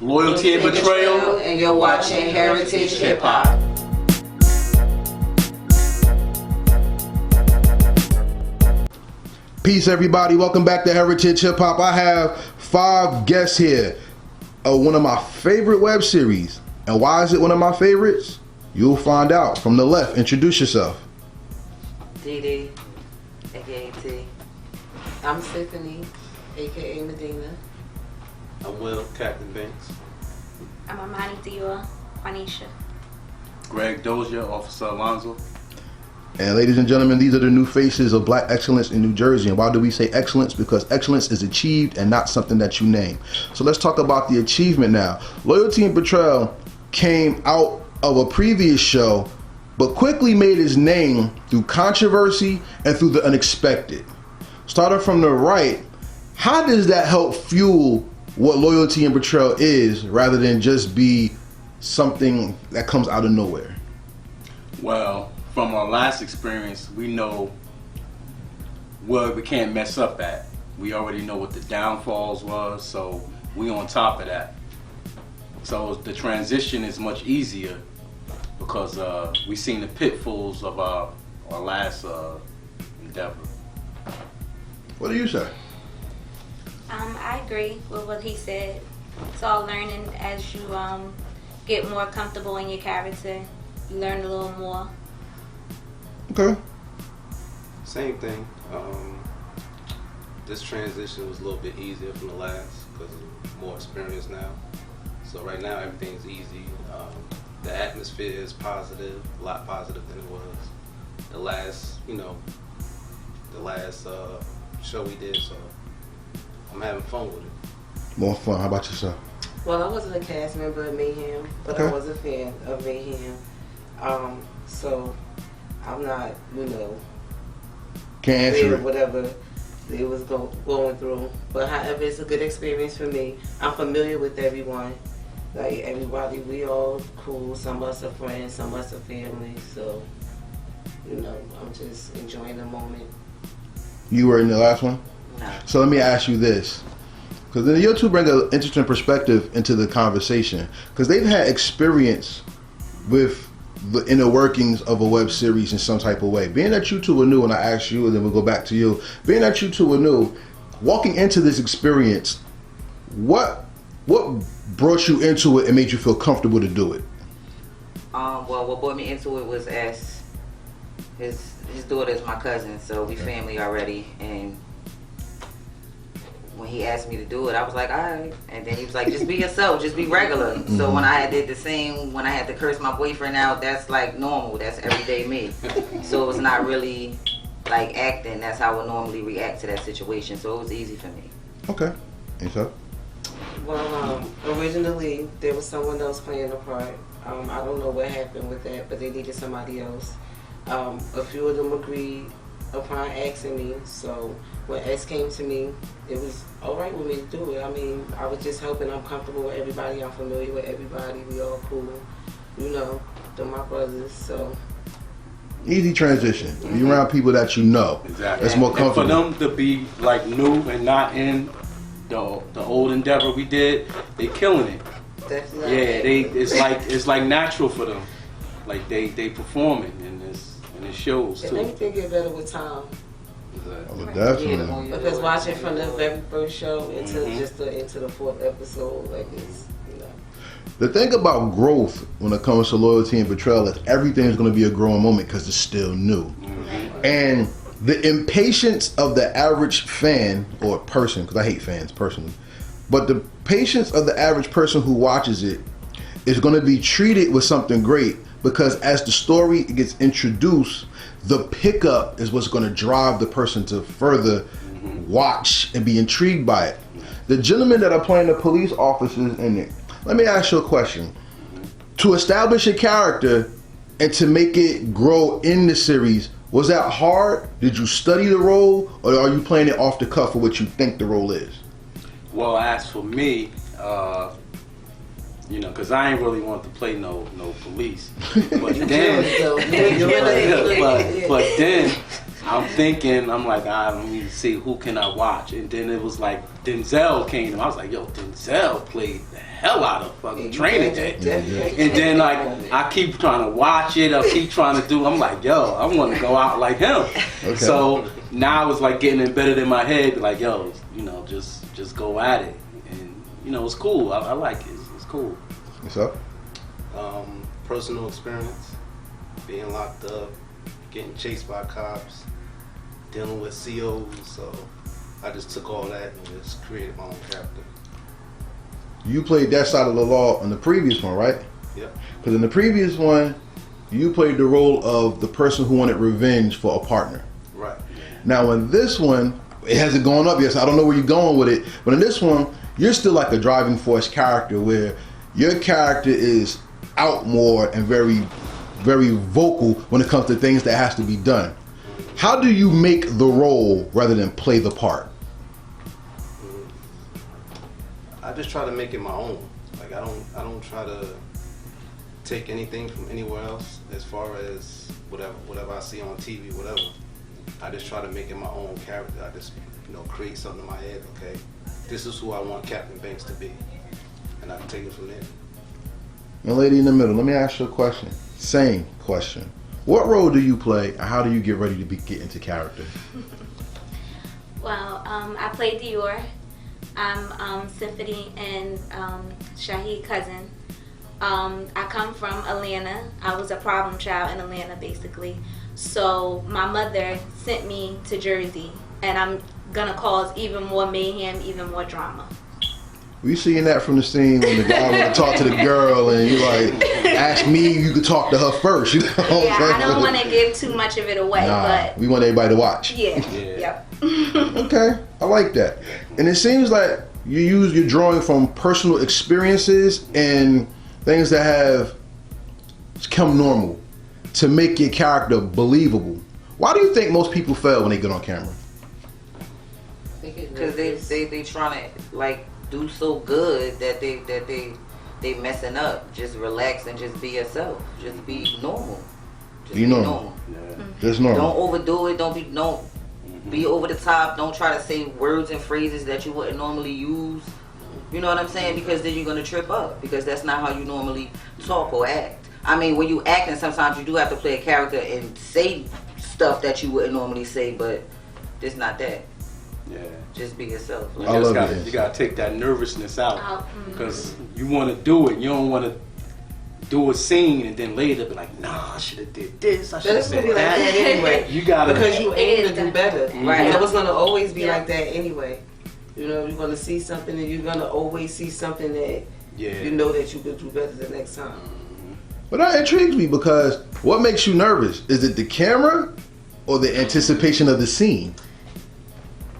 Loyalty and Betrayal, and you're watching Heritage Hip Hop. Peace, everybody. Welcome back to Heritage Hip Hop. I have 5 guests here of one of my favorite web series. And why is it one of my favorites? You'll find out. From the left, introduce yourself. DD, aka T. I'm Tiffany, aka Medina. I'm Will, Captain Banks. I'm Amani Dior, Juanisha. Greg Dozier, Officer Alonzo. And ladies and gentlemen, these are the new faces of black excellence in New Jersey. And why do we say excellence? Because excellence is achieved and not something that you name. So let's talk about the achievement now. Loyalty and Betrayal came out of a previous show, but quickly made his name through controversy and through the unexpected. Starting from the right, how does that help fuel what Loyalty and Betrayal is, rather than just be something that comes out of nowhere? Well, from our last experience, we know where we can't mess up at. We already know what the downfalls was, so we on top of that. So the transition is much easier because we seen the pitfalls of our last endeavor. What do you say? I agree with what he said. It's all learning as you get more comfortable in your character. You learn a little more. Okay. Same thing. This transition was a little bit easier from the last because of more experience now. So right now everything's easy. The atmosphere is positive, a lot positive than it was the last, show we did. So I'm having fun with it. More fun. How about yourself? Well, I wasn't a cast member of Mayhem, but Okay. I was a fan of Mayhem. So I'm not, Can't answer aware it. of whatever they was going through. But however, it's a good experience for me. I'm familiar with everyone. Like everybody, we all cool. Some of us are friends, some of us are family. So, I'm just enjoying the moment. You were in the last one? No. So let me ask you this. Because then you two bring an interesting perspective into the conversation. Because they've had experience with the inner workings of a web series in some type of way. Being that you two were new, and I asked you, and then we'll go back to you. Being that you two were new, walking into this experience, what brought you into it and made you feel comfortable to do it? Well, what brought me into it was as his daughter is my cousin, so we family already. And when he asked me to do it, I was like, all right. And then he was like, just be yourself, just be regular. Mm-hmm. So when I did the same, when I had to curse my boyfriend out, that's like normal. That's everyday me. So it was not really like acting. That's how I would normally react to that situation. So it was easy for me. Okay. And so? Well, originally there was someone else playing the part. I don't know what happened with that, but they needed somebody else. A few of them agreed upon asking me. So when X came to me, it was all right with me to do it. I mean, I was just helping. I'm comfortable with everybody. I'm familiar with everybody. We all cool. They're my brothers. So Easy transition. You're around people that you know. Exactly. It's more comfortable. And for them to be like new and not in the old endeavor we did, they killing it. definitely. Yeah, it's like natural for them. Like they performing and it shows And too. everything get better with time. Oh, definitely. Because watching from the very first show into into the 4th episode, like it's The thing about growth when it comes to Loyalty and Betrayal is everything is going to be a growing moment because it's still new. And the impatience of the average fan or person, because I hate fans personally, but the patience of the average person who watches it is going to be treated with something great, because as the story gets introduced, the pickup is what's going to drive the person to further watch and be intrigued by it. The gentlemen that are playing the police officers in it, let me ask you a question. To establish a character and to make it grow in the series, was that hard? Did you study the role, or are you playing it off the cuff for what you think the role is? Well, as for me, because I ain't really want to play no police. But then, but then I'm thinking, I'm like, let me see who can I watch, and then it was like Denzel came, and I was like, yo, Denzel played the hell out of fucking Training Day, and then like I keep trying to watch it, I keep trying to do, I'm like, yo, I want to go out like him. Okay. So now it's like getting embedded in my head, like, yo, you know, just go at it, and you know, it's cool. I like it. It's cool. What's up? Personal experience, being locked up, getting chased by cops, dealing with COs, so I just took all that and just created my own character. You played that side of the law in the previous one, right? Yep. Because in the previous one, you played the role of the person who wanted revenge for a partner. Right. Now in this one, it hasn't gone up yet, so I don't know where you're going with it. But in this one, you're still like a driving force character where your character is out more and very, very vocal when it comes to things that has to be done. How do you make the role rather than play the part? I just try to make it my own. Like I don't try to take anything from anywhere else as far as whatever I see on TV, whatever. I just try to make it my own character. I just, you know, create something in my head, okay, this is who I want Captain Banks to be. And I can take it from there. Now, lady in the middle, let me ask you a question. Same question. What role do you play, and how do you get ready to get into character? Well, I play Dior. I'm Symphony and Shahid's cousin. I come from Atlanta. I was a problem child in Atlanta, basically. So my mother sent me to Jersey, and I'm gonna cause even more mayhem, even more drama. We seeing that from the scene when the guy want to talk to the girl, and you like, ask me if you could talk to her first. You know what I'm Yeah, saying? I don't want to give too much of it away, but we want everybody to watch. yeah. Yeah. Yep. Okay, I like that. And it seems like you're drawing from personal experiences and things that have become normal to make your character believable. Why do you think most people fail when they get on camera? Because they trying to like do so good that they messing up. Just relax and just be yourself. Just be normal. Just Be normal. Just normal. Don't overdo it. Don't be over the top. Don't try to say words and phrases that you wouldn't normally use. You know what I'm saying? Because then you're gonna trip up. Because that's not how you normally talk or act. I mean, when you acting, sometimes you do have to play a character and say stuff that you wouldn't normally say, but it's not that. Yeah. Just be yourself. I love it. You gotta take that nervousness out, Out, because you want to do it. You don't want to do a scene and then later be like, nah, I should have did this. I should have That's said gonna be like that that. anyway. You gotta. Because you aim to do better. Right. It was gonna always be Yeah. like that anyway. You know, you're gonna see something and you're gonna always see something that Yeah. you know that you could do better the next time. But that intrigues me because what makes you nervous? Is it the camera or the anticipation of the scene?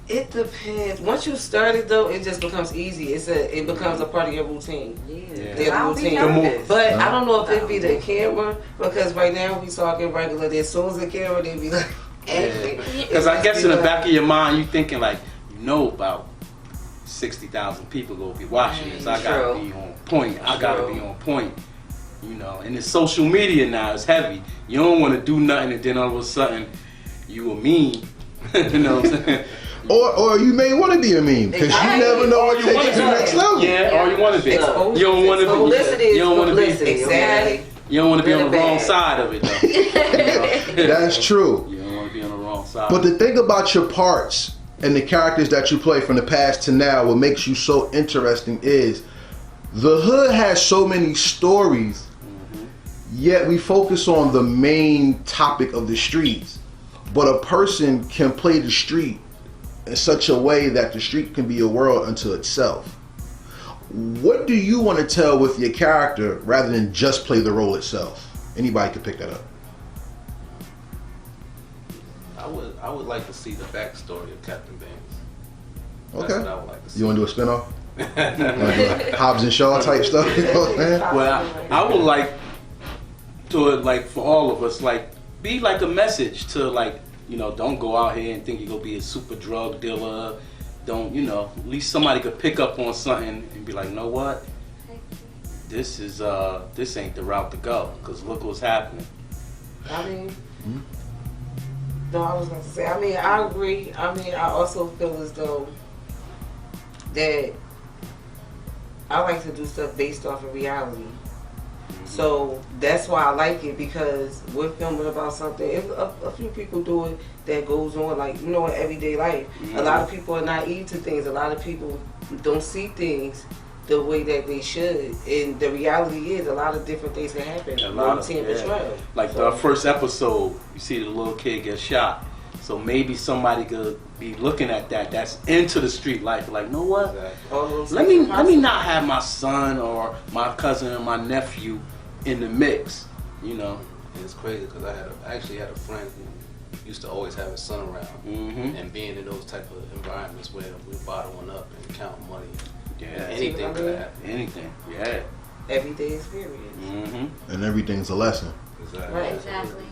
It depends. Once you start it though, it just becomes easy. It becomes a part of your routine. Yeah. Their I don't be routine. nervous. But I don't know if it be the camera, because right now we talking regular. As soon as the camera, they be like, Because I guess in the back of your mind, you thinking like, you know, about 60,000 people gonna be watching this. I gotta True. be on point. I gotta True. be on point. You know, and it's social media now. It's heavy. You don't want to do nothing, and then all of a sudden, you a meme. You know what I'm saying? Or you may want to be a meme because you never know what takes you to the next level. Yeah, or you want to be. You don't want to be. Publicity You don't want to be. publicity. Exactly. You don't want to be on the Really wrong bad. side of it, though. You know? That's true. You don't want to be on the wrong side. But the thing about your parts and the characters that you play from the past to now, what makes you so interesting is the hood has so many stories, yet we focus on the main topic of the streets. But a person can play the street in such a way that the street can be a world unto itself. What do you want to tell with your character rather than just play the role itself? Anybody could pick that up. I would like to see the backstory of Captain Banks. That's Okay. what I would like to see. You want to do a spinoff? You want to do like Hobbs and Shaw type stuff? You know what I'm saying? Well, I would like to, like, for all of us, like, be like a message to, like, you know, don't go out here and think you're gonna be a super drug dealer. Don't, you know, at least somebody could pick up on something and be like, know what? This ain't the route to go, because look what's happening. I mean, No, I was going to say, I mean, I agree. I mean, I also feel as though that I like to do stuff based off of reality. So that's why I like it, because we're filming about something. If a few people do it that goes on, like, you know, in everyday life. A lot of people are naive to things. A lot of people don't see things the way that they should. And the reality is, a lot of different things can happen. A lot of betrayal. Like the first episode, you see the little kid get shot. So maybe somebody could be looking at that. That's into the street life. Like, know what? Exactly. Let me not have my son or my cousin or my nephew in the mix. You know. And it's crazy because I actually had a friend who used to always have his son around, and being in those type of environments where we're bottling up and counting money. Yeah. Anything could happen. Anything. Yeah. Everyday experience. And everything's a lesson. Exactly. Right. Exactly.